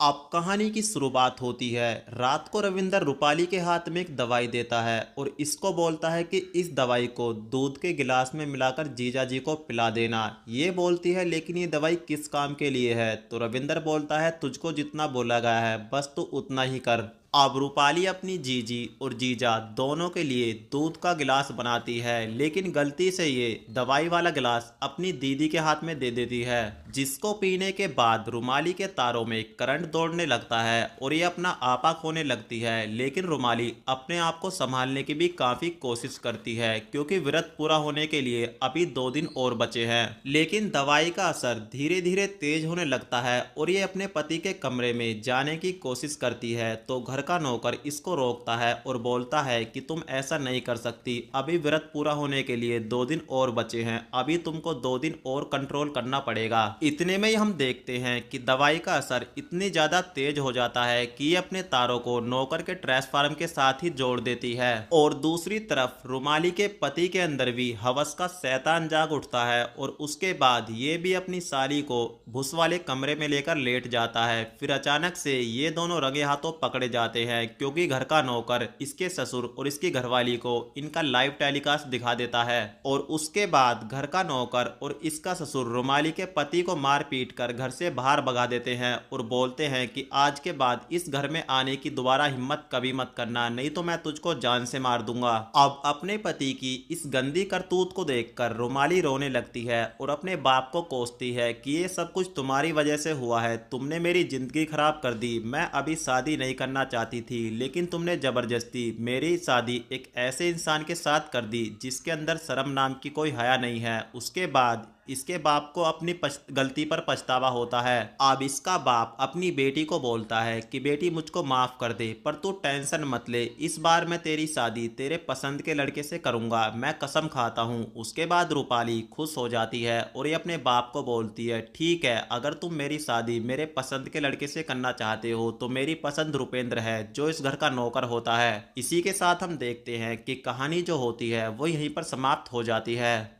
अब कहानी की शुरुआत होती है। रात को रविंदर रूपाली के हाथ में एक दवाई देता है और इसको बोलता है कि इस दवाई को दूध के गिलास में मिलाकर जीजा जी को पिला देना। ये बोलती है लेकिन ये दवाई किस काम के लिए है? तो रविंदर बोलता है तुझको जितना बोला गया है बस तू उतना ही कर। अब रूपाली अपनी जीजी और जीजा दोनों के लिए दूध का गिलास बनाती है, लेकिन गलती से ये दवाई वाला गिलास अपनी दीदी के हाथ में दे देती है, जिसको पीने के बाद रुमाली के तारों में करंट दौड़ने लगता है और ये अपना आपा खोने लगती है। लेकिन रुमाली अपने आप को संभालने की भी काफी कोशिश करती है, क्योंकि व्रत पूरा होने के लिए अभी 2 दिन और बचे हैं। लेकिन दवाई का असर धीरे धीरे तेज होने लगता है और ये अपने पति के कमरे में जाने की कोशिश करती है, तो घर का नौकर इसको रोकता है और बोलता है कि तुम ऐसा नहीं कर सकती, अभी व्रत पूरा होने के लिए 2 दिन और बचे हैं, अभी तुमको 2 दिन और कंट्रोल करना पड़ेगा। इतने में ही हम देखते हैं कि दवाई का असर इतनी ज्यादा तेज हो जाता है कि ये अपने तारों को नौकर के ट्रांसफार्मर के साथ ही जोड़ देती है। और दूसरी तरफ रुमाली के पति के अंदर भी हवस का शैतान जाग उठता है और उसके बाद ये भी अपनी साली को भूस वाले कमरे में लेकर लेट जाता है। फिर अचानक से ये दोनों रंगे हाथों पकड़े जाते हैं, क्योंकि घर का नौकर इसके ससुर और इसकी घरवाली को इनका लाइव टेलीकास्ट दिखा देता है। और उसके बाद घर का नौकर और इसका ससुर रुमाली के पति को मार पीट कर घर से बाहर भगा देते हैं और बोलते हैं कि आज के बाद इस घर में आने की दोबारा हिम्मत कभी मत करना, नहीं तो मैं तुझको जान से मार दूंगा। अब अपने पति की इस गंदी करतूत को देखकर रुमाली रोने लगती है और अपने बाप को कोसती है कि ये सब कुछ तुम्हारी वजह से हुआ है, तुमने मेरी जिंदगी खराब कर दी। मैं अभी शादी नहीं करना चाहती थी, लेकिन तुमने जबरदस्ती मेरी शादी एक ऐसे इंसान के साथ कर दी जिसके अंदर शर्म नाम की कोई हया नहीं है। उसके बाद इसके बाप को अपनी गलती पर पछतावा होता है। अब इसका बाप अपनी बेटी को बोलता है कि बेटी मुझको माफ कर दे, पर तू टेंशन मत ले, इस बार मैं तेरी शादी तेरे पसंद के लड़के से करूंगा, मैं कसम खाता हूँ। उसके बाद रूपाली खुश हो जाती है और ये अपने बाप को बोलती है ठीक है, अगर तुम मेरी शादी मेरे पसंद के लड़के से करना चाहते हो तो मेरी पसंद रुपेंद्र है, जो इस घर का नौकर होता है। इसी के साथ हम देखते हैं कि कहानी जो होती है वो यहीं पर समाप्त हो जाती है।